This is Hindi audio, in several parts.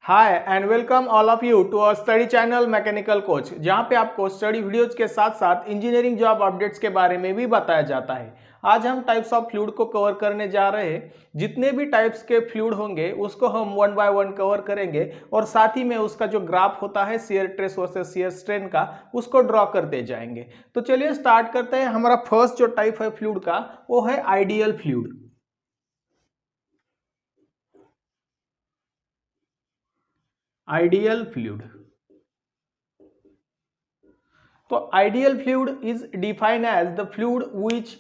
Hi and welcome all of you to our study channel mechanical coach, जहां पे आपको स्टडी वीडियोज के साथ साथ इंजीनियरिंग जॉब अपडेट्स के बारे में भी बताया जाता है। आज हम टाइप्स ऑफ फ्लूइड को कवर करने जा रहे हैं। जितने भी टाइप्स के फ्लूइड होंगे उसको हम वन बाय वन कवर करेंगे और साथ ही में उसका जो ग्राफ होता है shear stress versus shear strain का, उसको ड्रॉ करते जाएंगे। तो चलिए स्टार्ट करते हैं। हमारा फर्स्ट जो टाइप है फ्लूइड का वो है आइडियल फ्लूइड। Ideal fluid. तो ideal fluid is defined as the fluid which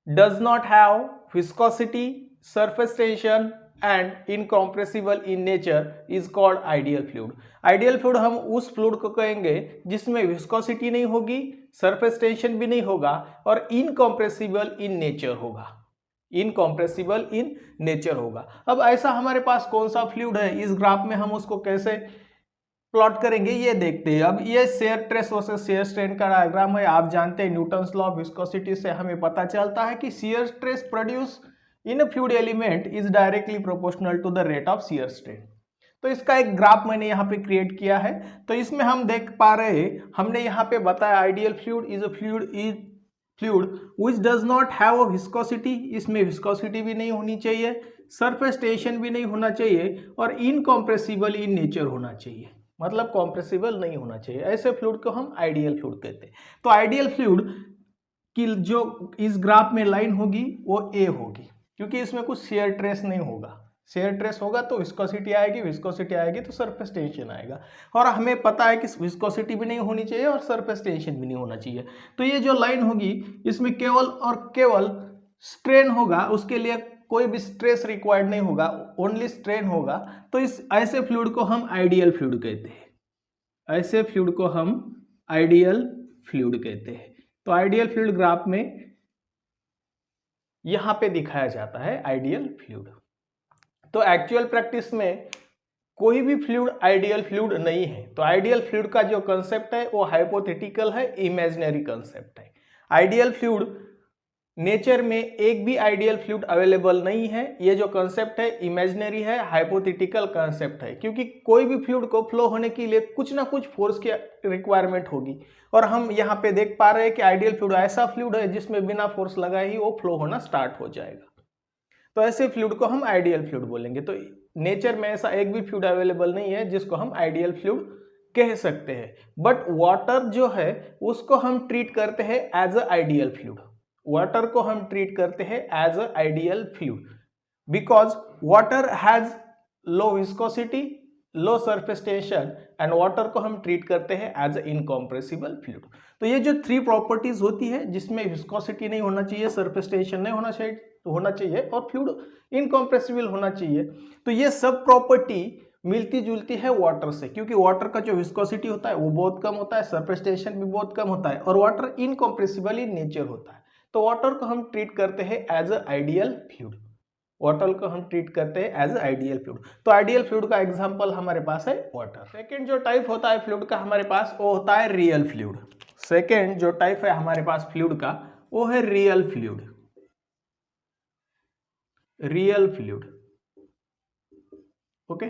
does not have viscosity, surface tension and incompressible in nature is called ideal fluid. Ideal fluid हम उस फ्लूइड को कहेंगे जिसमें विस्कोसिटी नहीं होगी, सरफेस टेंशन भी नहीं होगा और इनकम्प्रेसिबल इन नेचर होगा। इनकम्प्रेसिबल इन नेचर होगा। अब ऐसा हमारे पास कौन सा फ्लूइड है, इस ग्राफ में हम उसको कैसे प्लॉट करेंगे ये देखते हैं। अब ये shear stress versus shear strain का डायग्राम है। आप जानते हैं न्यूटन्स लॉ ऑफ विस्कोसिटी से हमें पता चलता है कि shear stress produce in a fluid element is directly proportional to the rate of shear strain. तो इसका एक ग्राफ मैंने यहाँ पे क्रिएट किया है। तो इसमें हम देख पा रहे हैं, हमने यहाँ पे बताया ideal fluid is a fluid which does not have a viscosity. इसमें विस्कोसिटी भी नहीं होनी चाहिए, सरफेस टेंशन भी नहीं होना चाहिए और इनकम्प्रेसिबल इन नेचर होना चाहिए, मतलब कॉम्प्रेसिबल नहीं होना चाहिए। ऐसे फ्लूइड को हम आइडियल फ्लूइड कहते हैं। तो आइडियल फ्लूइड की जो इस ग्राफ में लाइन होगी वो ए होगी, क्योंकि इसमें कुछ शेयर ट्रेस नहीं होगा। शेयर ट्रेस होगा तो विस्कोसिटी आएगी, विस्कोसिटी आएगी तो सरफेस टेंशन आएगा, और हमें पता है कि विस्कोसिटी भी नहीं होनी चाहिए और सरफेस टेंशन भी नहीं होना चाहिए। तो ये जो लाइन होगी इसमें केवल और केवल स्ट्रेन होगा, उसके लिए कोई भी स्ट्रेस रिक्वायर्ड नहीं होगा, ओनली स्ट्रेन होगा। तो इस ऐसे फ्लूइड को हम आइडियल फ्लूइड कहते हैं। ऐसे फ्लूइड को हम आइडियल फ्लूइड कहते हैं। तो आइडियल फ्लूइड ग्राफ में यहां पे दिखाया जाता है आइडियल फ्लूइड। तो एक्चुअल प्रैक्टिस में कोई भी फ्लूइड आइडियल फ्लूइड नहीं है। तो आइडियल फ्लूइड का जो कंसेप्ट है वो हाइपोथेटिकल है, इमेजिनरी कंसेप्ट है। आइडियल फ्लूइड नेचर में एक भी आइडियल फ्लूइड अवेलेबल नहीं है। ये जो कंसेप्ट है इमेजिनरी है, हाइपोथेटिकल कंसेप्ट है, क्योंकि कोई भी फ्लूइड को फ्लो होने के लिए कुछ ना कुछ फोर्स की रिक्वायरमेंट होगी। और हम यहाँ पे देख पा रहे हैं कि आइडियल फ्लूइड ऐसा फ्लूइड है जिसमें बिना फोर्स लगाए ही वो फ्लो होना स्टार्ट हो जाएगा। तो ऐसे फ्लूइड को हम आइडियल फ्लूइड बोलेंगे। तो नेचर में ऐसा एक भी फ्लूइड अवेलेबल नहीं है जिसको हम आइडियल फ्लूइड कह सकते हैं। बट वाटर जो है उसको हम ट्रीट करते हैं as a ideal fluid. Water को हम ट्रीट करते हैं as a ideal fluid because water has low viscosity, low surface tension and water को हम ट्रीट करते हैं एज अ इनकम्प्रेसिबल फ्लूइड। तो ये जो थ्री प्रॉपर्टीज होती है, जिसमें विस्कोसिटी नहीं होना चाहिए, सरफेस टेंशन नहीं होना चाहिए और फ्लूइड इनकम्प्रेसिबल होना चाहिए, तो ये सब प्रॉपर्टी मिलती जुलती है वाटर से, क्योंकि वाटर का जो विस्कोसिटी होता है वो बहुत कम होता है, सरफेस टेंशन भी बहुत कम होता है और वाटर इनकम्प्रेसिबल इन नेचर होता है। तो वाटर को हम ट्रीट करते हैं as a ideal fluid. Water को हम ट्रीट करते हैं एज आइडियल फ्लूइड। तो आइडियल फ्लूइड का एग्जांपल हमारे पास है वाटर। सेकंड जो टाइप होता है फ्लूइड का हमारे पास वो होता है रियल फ्लूइड। सेकंड जो टाइप है हमारे पास फ्लूइड का वो है real fluid. Real fluid, okay.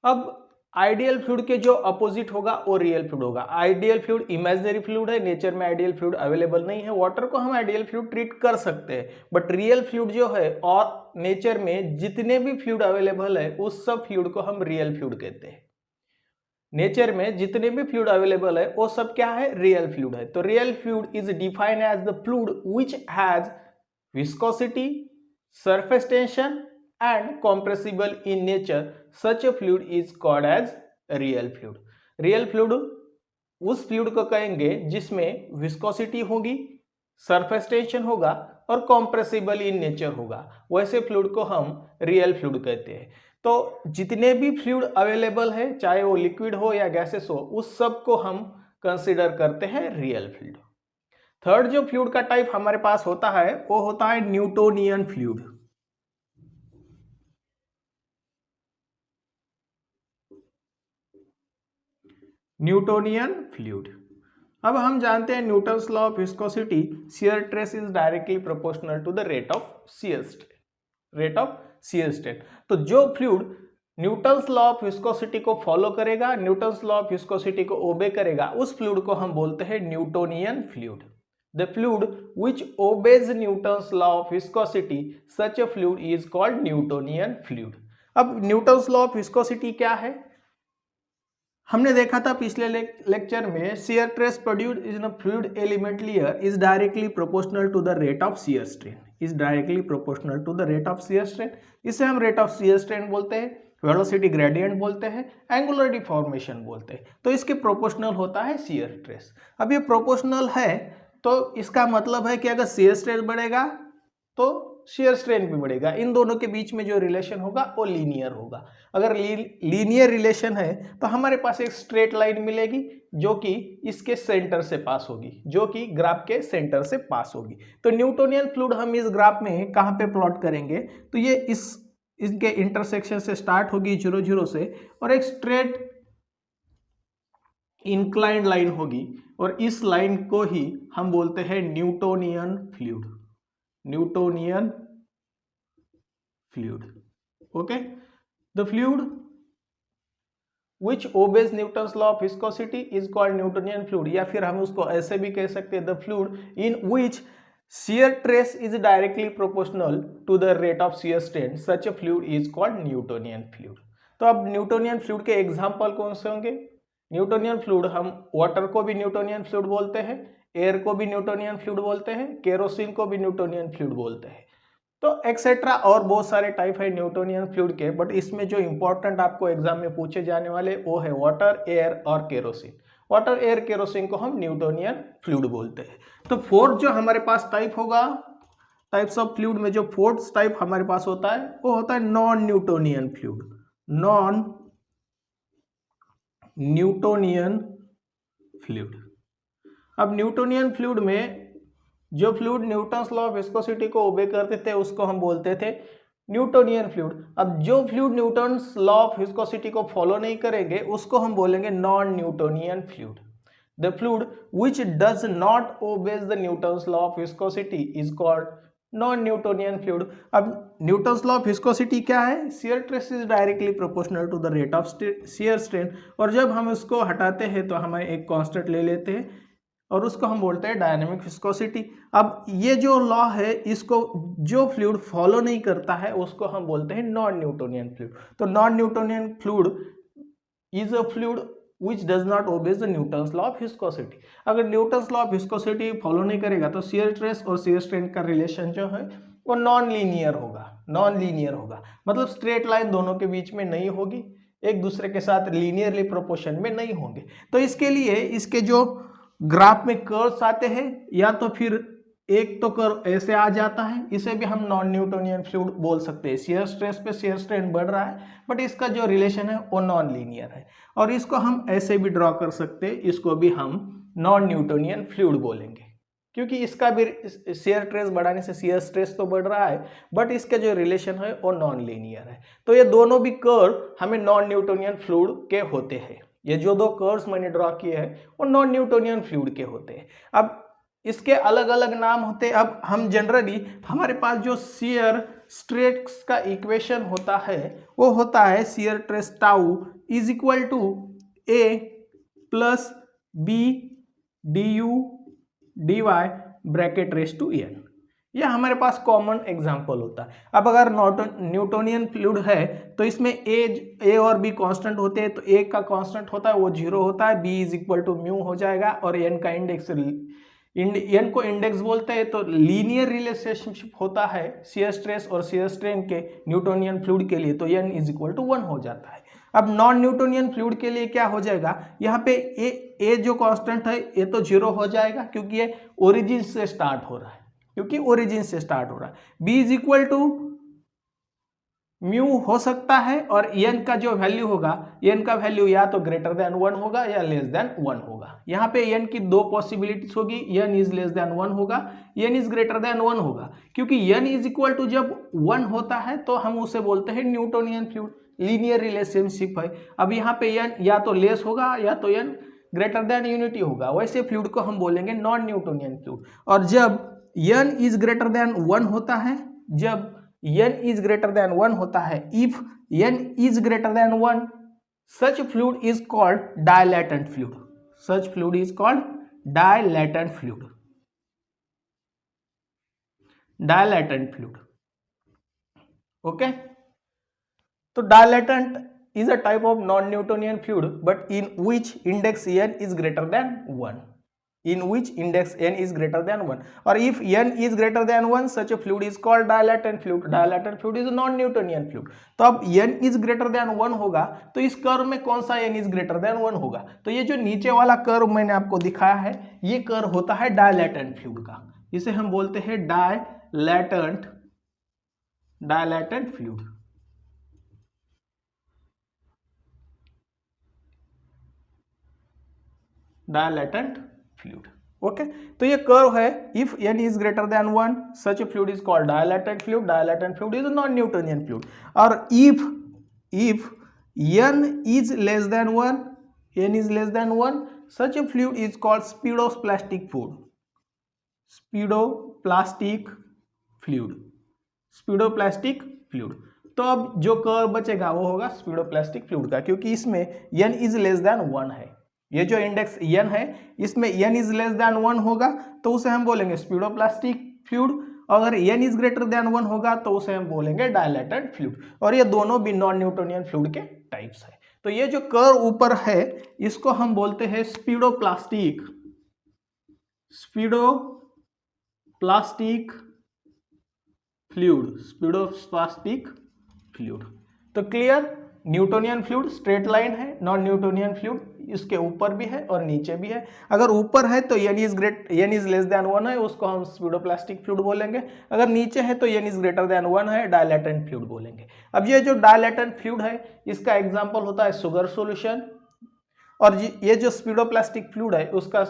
अब आइडियल फ्लूइड के जो अपोजिट होगा वो रियल फ्लूइड होगा। आइडियल फ्लूइड इमेजिनरी फ्लूइड है, नेचर में आइडियल फ्लूइड अवेलेबल नहीं है। वाटर को हम आइडियल फ्लूइड ट्रीट कर सकते हैं, बट रियल फ्लूइड जो है और नेचर में जितने भी फ्लूइड अवेलेबल है उस सब फ्लूइड को हम रियल फ्लूइड कहते हैं। नेचर में जितने भी फ्लूइड अवेलेबल है वो सब क्या है, रियल फ्लूइड है। तो real fluid is defined as the fluid which has viscosity, surface tension and compressible in nature. Such a fluid is called as real fluid. Real fluid उस फ्लूइड को कहेंगे जिसमें विस्कोसिटी होगी, सरफेस टेंशन होगा और कॉम्प्रेसिबल इन नेचर होगा, वैसे फ्लूइड को हम रियल फ्लूइड कहते हैं। तो जितने भी फ्लूइड अवेलेबल है, चाहे वो लिक्विड हो या गैसेस हो, उस सब को हम कंसिडर करते हैं रियल फ्लूइड। थर्ड जो फ्लूइड का टाइप हमारे पास होता है वो होता है न्यूटोनियन फ्लूइड। Newtonian fluid. अब हम जानते हैं Newton's law of viscosity, shear stress is directly proportional to the rate of shear strain. तो जो fluid Newton's law of viscosity को फॉलो करेगा, न्यूटन्स लॉ ऑफ विस्कोसिटी को ओबे करेगा, उस फ्लूइड को हम बोलते हैं Newtonian fluid. The fluid which obeys Newton's law of viscosity, such a fluid is called Newtonian fluid। अब न्यूटन्स लॉ ऑफ विस्कोसिटी क्या है? हमने देखा था पिछले लेक्चर में, shear stress produced in a fluid element layer is directly proportional to the rate of shear strain, is directly proportional to the rate of shear strain। इसे हम rate of shear strain बोलते हैं, वेलोसिटी ग्रेडियंट बोलते हैं, एंगुलर डिफॉर्मेशन बोलते हैं। तो इसके प्रोपोर्शनल होता है शियर स्ट्रेस। अब ये प्रोपोर्शनल है तो इसका मतलब है कि अगर शियर स्ट्रेस बढ़ेगा तो शियर स्ट्रेन भी बढ़ेगा। इन दोनों के बीच में जो रिलेशन होगा वो लीनियर होगा। अगर लीनियर रिलेशन है तो हमारे पास एक स्ट्रेट लाइन मिलेगी जो कि इसके सेंटर से पास होगी, जो कि ग्राफ के सेंटर से पास होगी। तो न्यूटोनियन फ्लूइड हम इस ग्राफ में कहाँ पे प्लॉट करेंगे? तो ये इसके इंटरसेक्शन से स्टार्ट होगी 0 0 से और एक स्ट्रेट इंक्लाइंड लाइन होगी और इस लाइन को ही हम बोलते हैं Newtonian fluid, Newtonian fluid. Okay, the fluid which obeys Newton's law of viscosity is called Newtonian fluid, या फिर हम उसको ऐसे भी कह सकते हैं, the fluid in which shear stress is directly proportional to the rate of shear strain, such a fluid is called Newtonian fluid। तो अब न्यूटोनियन फ्लूइड के एग्जाम्पल कौन से होंगे? न्यूटोनियन फ्लूइड हम वाटर को भी न्यूटोनियन फ्लूइड बोलते हैं, एयर को भी न्यूटोनियन फ्लूइड बोलते हैं, केरोसिन को भी न्यूटोनियन फ्लूइड बोलते हैं। तो एक्सेट्रा और बहुत सारे टाइप है न्यूटोनियन फ्लूइड के, बट इसमें जो इंपॉर्टेंट आपको एग्जाम में पूछे जाने वाले वो है वाटर, एयर और केरोसिन। वाटर, एयर, केरोसिन को हम न्यूटोनियन फ्लूइड बोलते हैं। तो फोर्थ जो हमारे पास टाइप होगा, टाइप्स ऑफ फ्लूइड में जो फोर्थ टाइप हमारे पास होता है वो होता है non Newtonian fluid, non Newtonian fluid. अब न्यूटोनियन फ्लूइड में जो fluid Newton's law of viscosity को ओबे करते थे उसको हम बोलते थे न्यूटोनियन फ्लूइड। अब जो fluid Newton's law of viscosity को फॉलो नहीं करेंगे उसको हम बोलेंगे non Newtonian fluid. The fluid which does not obeys the Newton's law of viscosity is called non Newtonian fluid. अब न्यूटन्स लॉ ऑफ विस्कोसिटी क्या है? Shear stress is directly proportional to the rate of shear strain, और जब हम इसको हटाते हैं तो हमें एक कांस्टेंट ले लेते हैं और उसको हम बोलते हैं डायनेमिक विस्कोसिटी। अब ये जो लॉ है इसको जो फ्लूइड फॉलो नहीं करता है उसको हम बोलते हैं नॉन न्यूटोनियन फ्लूइड। तो non Newtonian fluid is a fluid which does not obeys the Newton's law of viscosity। अगर Newton's law of viscosity follow नहीं करेगा तो शियर स्ट्रेस और शियर स्ट्रेन का रिलेशन जो है वो नॉन लीनियर होगा, नॉन लीनियर होगा, मतलब स्ट्रेट लाइन दोनों के बीच में नहीं होगी, एक दूसरे के साथ लीनियरली प्रोपोर्शन में नहीं होंगे। तो इसके लिए इसके जो ग्राफ में कर्व्स आते हैं या तो फिर एक तो कर्व ऐसे आ जाता है, इसे भी हम नॉन न्यूटोनियन फ्लूइड बोल सकते हैं। शियर स्ट्रेस पे शियर स्ट्रेन बढ़ रहा है बट इसका जो रिलेशन है वो नॉन लीनियर है, और इसको हम ऐसे भी ड्रॉ कर सकते हैं, इसको भी हम नॉन न्यूटोनियन फ्लूइड बोलेंगे क्योंकि इसका भी शियर स्ट्रेस बढ़ाने से शियर स्ट्रेस तो बढ़ रहा है बट इसका जो रिलेशन है वो नॉन लीनियर है। तो ये दोनों भी कर्व हमें नॉन न्यूटोनियन फ्लूइड के होते हैं। ये जो दो कर्व्स मैंने ड्रॉ किए हैं वो नॉन न्यूटोनियन फ्लूइड के होते हैं। अब इसके अलग अलग नाम होते हैं। अब हम जनरली हमारे पास जो शियर स्ट्रेस का इक्वेशन होता है वो होता है shear stress tau is equal to A plus B D U D Y bracket raise to N. यह हमारे पास कॉमन एग्जाम्पल होता है। अब अगर न्यूटोनियन फ्लूइड है तो इसमें ए और बी कांस्टेंट होते हैं, तो ए का कांस्टेंट होता है वो 0 होता है, B is equal to mu हो जाएगा और एन का इंडेक्स, एन को इंडेक्स बोलते हैं। तो लीनियर रिलेशनशिप होता है शियर स्ट्रेस और शियर स्ट्रेन के न्यूटोनियन फ्लूइड के लिए, तो एन इज इक्वल टू 1 हो जाता है। अब नॉन न्यूटोनियन फ्लूइड के लिए क्या हो जाएगा, यहाँ पे ए जो कांस्टेंट है ये तो 0 हो जाएगा क्योंकि ये ओरिजिन से स्टार्ट हो रहा है, B is equal to mu हो सकता है और एन का जो वैल्यू होगा, एन का वैल्यू या तो ग्रेटर देन 1 होगा या लेस देन 1 होगा। यहाँ पे एन की दो पॉसिबिलिटीज होगी, एन इज लेस देन 1 होगा, एन इज ग्रेटर देन 1 होगा। क्योंकि एन इज इक्वल टू जब 1 होता है तो हम उसे बोलते हैं न्यूटोनियन फ्लूइड, लीनियर रिलेशनशिप है। अब यहाँ पे एन या तो लेस होगा या तो एन ग्रेटर देन यूनिटी होगा, वैसे फ्लूइड को हम बोलेंगे नॉन न्यूटोनियन फ्लूइड। और जब एन इज ग्रेटर देन 1 होता है, जब n इज ग्रेटर देन 1 होता है, if n is greater than 1 such fluid is called dilatant fluid. Such fluid is called dilatant fluid. Dilatant fluid. Okay. So dilatant is a type of non-Newtonian fluid, but in which index n is greater than 1. In which index n is greater than 1. Or if n is greater than 1, such a fluid is called dilatant fluid. Dilatant fluid is a non-Newtonian fluid. तो अब n is greater than 1 होगा तो इस कर्व में कौन सा n is greater than 1 होगा? तो ये जो नीचे वाला कर्व मैंने आपको दिखाया है, ये कर्व होता है डायलेटेंट फ्लूइड का, इसे हम बोलते हैं dilatant fluid. Dilatant fluid. Okay, तो ये कर्व है, if n is greater than 1 such a fluid is called dilatant fluid. Dilatant fluid is non Newtonian fluid. और if n is less than 1 such a fluid is called pseudoplastic fluid. Pseudoplastic fluid. तो अब जो कर्व बचेगा वो होगा स्पीडोप्लास्टिक फ्लूइड का, क्योंकि इसमें n इज लेस देन 1 है। ये जो इंडेक्स n है इसमें n इज लेस देन 1 होगा तो उसे हम बोलेंगे स्पीडोप्लास्टिक फ्लूइड। अगर n इज ग्रेटर देन 1 होगा तो उसे हम बोलेंगे डायलेटेंट फ्लूइड। और ये दोनों भी नॉन न्यूटोनियन फ्लूइड के टाइप्स है। तो ये जो कर्व ऊपर है इसको हम बोलते हैं स्पीडोप्लास्टिक फ्लूइड। तो clear, Newtonian fluid straight line है, नॉन न्यूटोनियन फ्लूइड इसके ऊपर भी है और नीचे भी है। अगर ऊपर है तो n इज लेस देन 1 है, उसको हम स्पीडोप्लास्टिक फ्लूइड बोलेंगे। अगर नीचे है तो n इज ग्रेटर देन 1 है, डायलेटेंट फ्लूइड बोलेंगे। अब ये जो डायलेटेंट फ्लूइड है इसका एग्जांपल होता है शुगर सॉल्यूशन, और ये जो स्पीडोप्लास्टिक फ्लूइड है उसका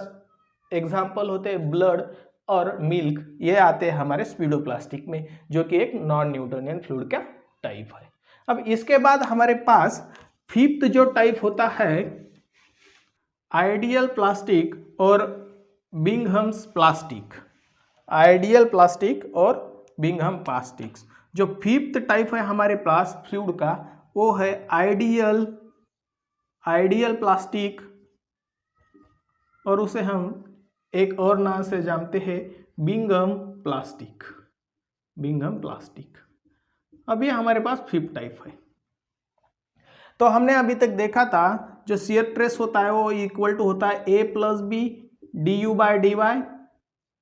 एग्जांपल होते हैं ब्लड और मिल्क। ये आते हैं हमारे स्पीडोप्लास्टिक में, जो कि एक नॉन न्यूटोनियन फ्लूइड का टाइप है। अब इसके बाद हमारे पास फिफ्थ जो टाइप होता है आइडियल प्लास्टिक और बिंघम्स प्लास्टिक। आइडियल प्लास्टिक और बिंघम प्लास्टिक्स। जो फिफ्थ टाइप है हमारे पास फ्लूइड का वो है आइडियल प्लास्टिक, और उसे हम एक और नाम से जानते हैं बिंघम प्लास्टिक। अब ये हमारे पास फिफ्थ टाइप है। तो हमने अभी तक देखा था जो शियर स्ट्रेस होता है वो इक्वल टू होता है a plus B du/dy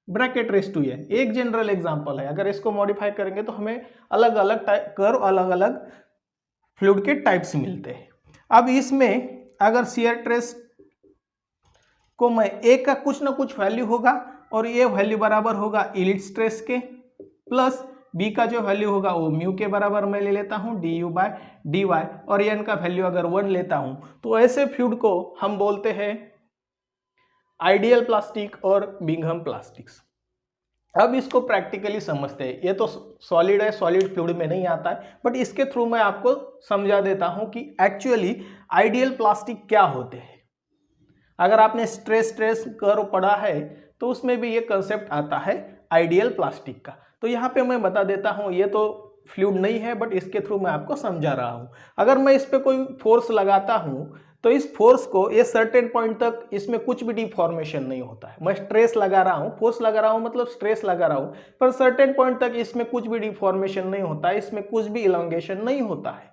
bracket raise to n। एक जनरल एग्जांपल है, अगर इसको मॉडिफाई करेंगे तो हमें अलग अलग कर्व, अलग अलग फ्लूइड के टाइप्स मिलते हैं। अब इसमें अगर शियर स्ट्रेस को मैं a का कुछ ना कुछ वैल्यू होगा और ये वैल्यू बराबर होगा यील्ड स्ट्रेस के, प्लस b का जो वैल्यू होगा वो म्यू के बराबर मैं ले लेता हूँ du/dy, और n का वैल्यू अगर 1 लेता हूँ तो ऐसे फ्लूइड को हम बोलते हैं आइडियल प्लास्टिक और बिंघम प्लास्टिक्स। अब इसको प्रैक्टिकली समझते हैं। ये तो सॉलिड है, सॉलिड फ्लूइड में नहीं आता है, बट इसके थ्रू मैं आपको समझा देता हूँ कि एक्चुअली आइडियल प्लास्टिक क्या होते हैं। अगर आपने स्ट्रेस कर्व पढ़ा है तो उसमें भी ये कंसेप्ट आता है आइडियल प्लास्टिक का। तो यहाँ पे मैं बता देता हूँ, ये तो फ्लूइड नहीं है बट इसके थ्रू मैं आपको समझा रहा हूँ। अगर मैं इस पे कोई फोर्स लगाता हूँ तो इस फोर्स को ये सर्टेन पॉइंट तक इसमें कुछ भी डिफॉर्मेशन नहीं होता है। मैं स्ट्रेस लगा रहा हूँ, फोर्स लगा रहा हूँ मतलब स्ट्रेस लगा रहा हूँ, पर सर्टेन पॉइंट तक इसमें कुछ भी डिफॉर्मेशन नहीं होता है, इसमें कुछ भी इलोंगेशन नहीं होता है।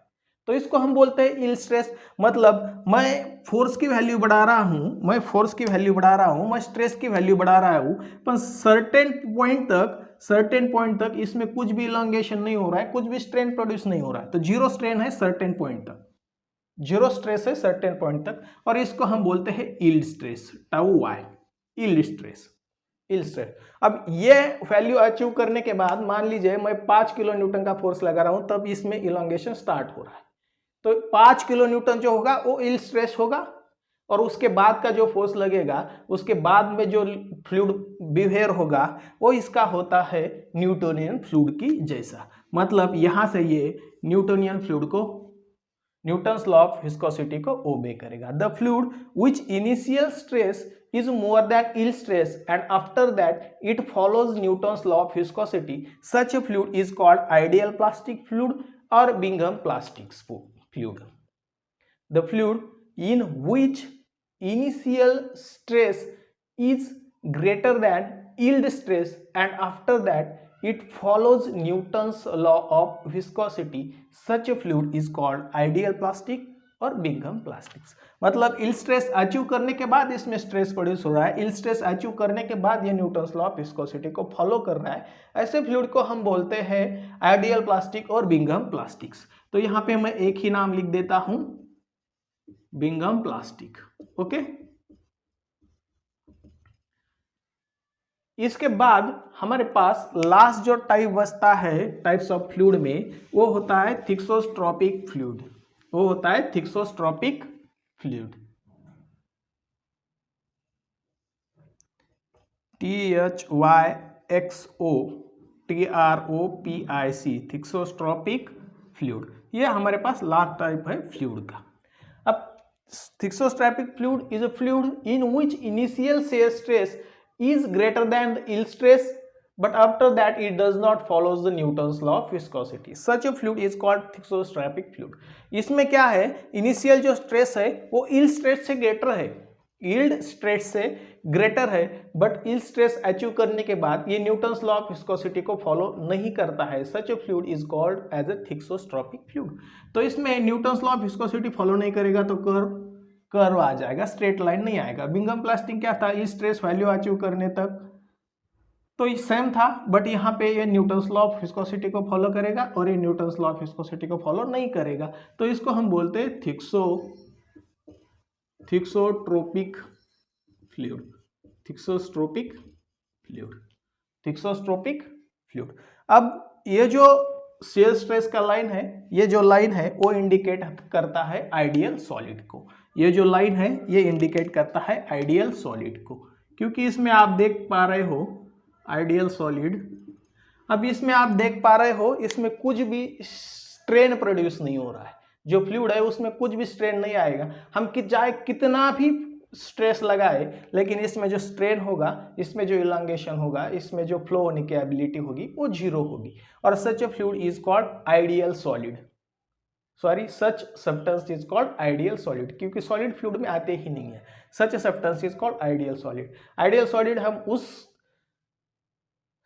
तो इसको हम बोलते हैं यील्ड स्ट्रेस। मतलब मैं फोर्स की वैल्यू बढ़ा रहा हूँ, मैं स्ट्रेस की वैल्यू बढ़ा रहा हूँ, पर सर्टेन पॉइंट तक इसमें कुछ भी इलोंगेशन नहीं हो रहा है, कुछ भी स्ट्रेन प्रोड्यूस नहीं हो रहा है। तो जीरो स्ट्रेन है सर्टेन पॉइंट तक, जीरो स्ट्रेस है सर्टेन पॉइंट तक, और इसको हम बोलते हैं yield stress, tau Y, yield stress. अब ये वैल्यू अचीव करने के बाद मान लीजिए मैं 5 किलो न्यूटन का फोर्स लगा रहा हूं, तब इसमें इलोंगेशन स्टार्ट हो रहा है। तो 5 किलो न्यूटन जो होगा वो यील्ड स्ट्रेस होगा, और उसके बाद का जो फोर्स लगेगा उसके बाद में जो फ्लूइड बिहेव होगा वो इसका होता है न्यूटोनियन फ्लूइड की जैसा। मतलब यहां से ये न्यूटोनियन फ्लूइड को न्यूटन्स लॉ ऑफ विस्कोसिटी को ओबे करेगा। The fluid which initial stress is more than yield stress and after that it follows Newton's law of viscosity, such a fluid is called ideal plastic fluid or Bingham plastic fluid. The fluid in which initial stress is greater than yield stress and after that it follows Newton's law of viscosity, such a fluid is called ideal plastic और बिंघम प्लास्टिक्स। मतलब इल स्ट्रेस अचीव करने के बाद इसमें स्ट्रेस प्रोड्यूस हो रहा है, इल स्ट्रेस अचीव करने के बाद ये न्यूटन्स लॉ ऑफ विस्कोसिटी को फॉलो कर रहा है, ऐसे फ्लूइड को हम बोलते हैं आइडियल प्लास्टिक और बिंघम प्लास्टिक्स। तो यहाँ पे मैं एक ही नाम लिख देता हूं, बिंघम प्लास्टिक। ओके, इसके बाद हमारे पास लास्ट जो टाइप बचता है टाइप्स ऑफ फ्लूइड में, वो होता है थिक्सोस्ट्रोपिक फ्लूइड। वो होता है thixotropic fluid, THYXOTROPIC, thixotropic fluid. ये हमारे पास लास्ट टाइप है फ्लूइड का। अब thixotropic fluid is a fluid in which initial shear stress is greater than the yield stress, but after that it does not follows the Newton's law of viscosity. Such a fluid is called thickostropic fluid. इसमें क्या है, इनिशियल जो स्ट्रेस है वो yield स्ट्रेस से ग्रेटर है, yield स्ट्रेस से ग्रेटर है, बट yield स्ट्रेस अचीव करने के बाद ये न्यूटन्स लॉ ऑफ विस्कोसिटी को फॉलो नहीं करता है। Such a fluid is called as a thickostropic fluid. तो इसमें Newton's law of viscosity follow नहीं करेगा तो कर्व आ जाएगा, स्ट्रेट लाइन नहीं आएगा। बिंघम प्लास्टिक क्या था, yield स्ट्रेस वैल्यू अचीव करने तक तो ये सेम था, बट यहाँ पे ये न्यूटन्स लॉ ऑफ विस्कोसिटी को फॉलो करेगा और ये न्यूटन्स लॉ ऑफ विस्कोसिटी को फॉलो नहीं करेगा, तो इसको हम बोलते हैं thixotropic fluid. Thixotropic fluid, thixotropic fluid. अब ये जो shear स्ट्रेस का लाइन है, ये जो लाइन है वो इंडिकेट करता है आइडियल सॉलिड को। ये जो लाइन है ये इंडिकेट करता है आइडियल सॉलिड को, क्योंकि इसमें आप देख पा रहे हो आइडियल सॉलिड। अब इसमें आप देख पा रहे हो इसमें कुछ भी स्ट्रेन प्रोड्यूस नहीं हो रहा है, जो फ्लूइड है उसमें कुछ भी स्ट्रेन नहीं आएगा। हम चाहे कितना भी स्ट्रेस लगाए, लेकिन इसमें जो स्ट्रेन होगा, इसमें जो इलांगेशन होगा, इसमें जो फ्लो होने की एबिलिटी होगी वो जीरो होगी। और such a fluid is called ideal solid, sorry such substance is called ideal solid, क्योंकि सॉलिड फ्लूइड में आते ही नहीं है। Such substance is called ideal solid. Ideal solid हम उस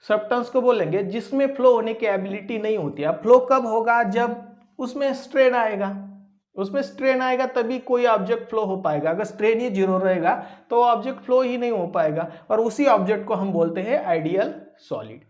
सब्सटेंस को बोलेंगे जिसमें फ्लो होने की एबिलिटी नहीं होती है। फ्लो कब होगा, जब उसमें स्ट्रेन आएगा, उसमें स्ट्रेन आएगा तभी कोई ऑब्जेक्ट फ्लो हो पाएगा। अगर स्ट्रेन ही जीरो रहेगा तो ऑब्जेक्ट फ्लो ही नहीं हो पाएगा, और उसी ऑब्जेक्ट को हम बोलते हैं आइडियल सॉलिड।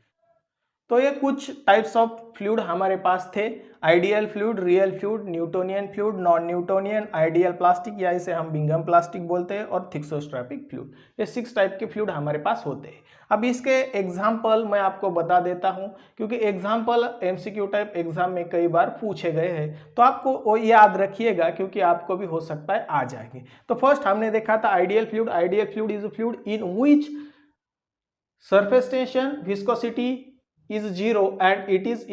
तो ये कुछ टाइप्स ऑफ फ्लूइड हमारे पास थे, ideal fluid, real fluid, Newtonian fluid, non Newtonian, ideal plastic या इसे हम बिंघम प्लास्टिक बोलते हैं, और थिक्सोस्ट्रोपिक फ्लूइड। ये 6 टाइप के फ्लूइड हमारे पास होते हैं। अब इसके एग्जाम्पल मैं आपको बता देता हूं, क्योंकि एग्जाम्पल एमसीक्यू टाइप एग्जाम में कई बार पूछे गए हैं, तो आपको वो याद रखिएगा, क्योंकि आपको भी हो सकता है आ जाएंगे। तो फर्स्ट हमने देखा था ideal fluid. Ideal fluid is a fluid in which surface tension, viscosity is 0 and it is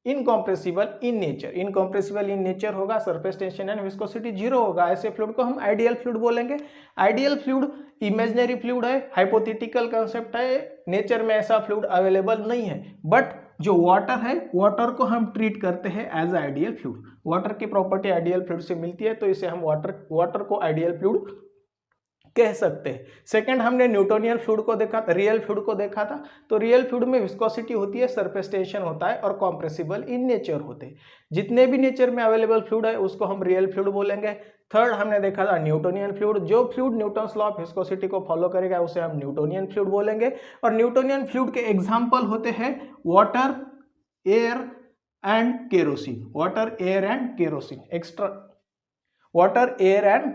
incompressible in nature. Incompressible in nature होगा, सरफेस टेंशन एंड विस्कोसिटी 0 होगा, ऐसे फ्लूइड को हम आइडियल फ्लूइड बोलेंगे। आइडियल फ्लूइड इमेजिनरी फ्लूइड है, हाइपोथेटिकल कंसेप्ट है, नेचर में ऐसा फ्लूइड अवेलेबल नहीं है, बट जो वाटर है, वाटर को हम ट्रीट करते हैं एज आइडियल फ्लूइड। वाटर की प्रॉपर्टी आइडियल फ्लूइड से मिलती है, तो इसे हम वाटर को आइडियल फ्लूइड कह सकते हैं। सेकंड हमने न्यूटोनियन फ्लूइड को देखा था, रियल फ्लूइड को देखा था। तो रियल फ्लूइड में विस्कोसिटी होती है, सरफेस टेंशन होता है और कॉम्प्रेसिबल इन नेचर होते हैं। जितने भी नेचर में अवेलेबल फ्लूइड है उसको हम रियल फ्लूइड बोलेंगे। थर्ड हमने देखा था न्यूटोनियन फ्लूइड। जो fluid Newton's law of viscosity को फॉलो करेगा उसे हम न्यूटोनियन फ्लूइड बोलेंगे। और न्यूटोनियन फ्लूइड के एग्जाम्पल होते हैं water, air and kerosene. Water, air and kerosene, extra water, air and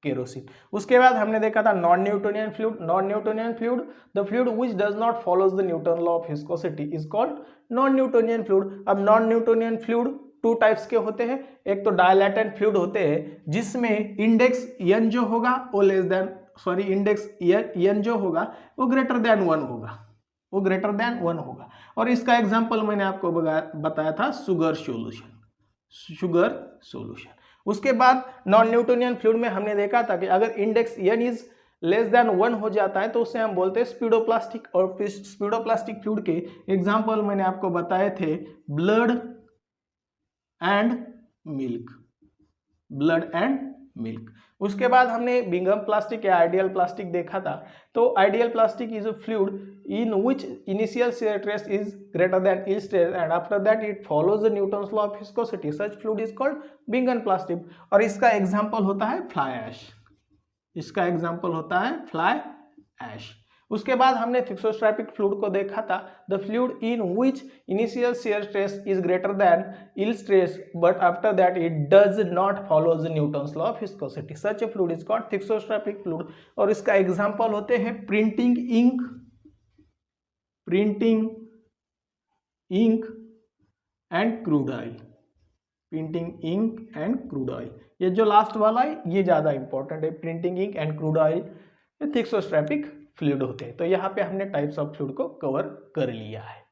kerosene. उसके बाद हमने देखा था non Newtonian fluid. Non Newtonian fluid, the fluid which does not follows the Newton law of viscosity is called non Newtonian fluid. अब नॉन न्यूटोनियन फ्लूइड 2 टाइप्स के होते हैं। एक तो डायलेटेंट फ्लूइड होते हैं जिसमें इंडेक्स n जो होगा वो less than, sorry index n जो होगा वो ग्रेटर देन 1 होगा, वो ग्रेटर देन 1 होगा। और इसका एग्जांपल मैंने आपको बताया था शुगर सॉल्यूशन, शुगर सॉल्यूशन। उसके बाद नॉन न्यूटोनियन फ्लूइड में हमने देखा था कि अगर index n is less than 1 हो जाता है तो उसे हम बोलते हैं स्पीडोप्लास्टिक। और स्पीडोप्लास्टिक फ्लूइड के एग्जाम्पल मैंने आपको बताए थे blood and milk, blood and milk. उसके बाद हमने बिंघम प्लास्टिक या आइडियल प्लास्टिक देखा था। तो ideal plastic is a fluid in which initial shear stress is greater than yield stress and after that it follows the Newton's law of viscosity. Such fluid is called Bingham plastic। और इसका एग्जाम्पल होता है फ्लाई ऐश, इसका एग्जाम्पल होता है फ्लाई ऐश। उसके बाद हमने थिक्सोस्ट्रैपिक फ्लूइड को देखा था, the fluid in which initial shear stress is greater than yield stress but after that it does not follow the Newton's law of viscosity. Such a fluid is called thixotropic fluid. और इसका एग्जाम्पल होते हैं printing ink and crude oil, printing ink and crude oil. ये जो लास्ट वाला है ये ज्यादा इंपॉर्टेंट है, printing ink and crude oil thixotropic fluid होते हैं। तो यहाँ पे हमने टाइप्स ऑफ फ्लूइड को कवर कर लिया है।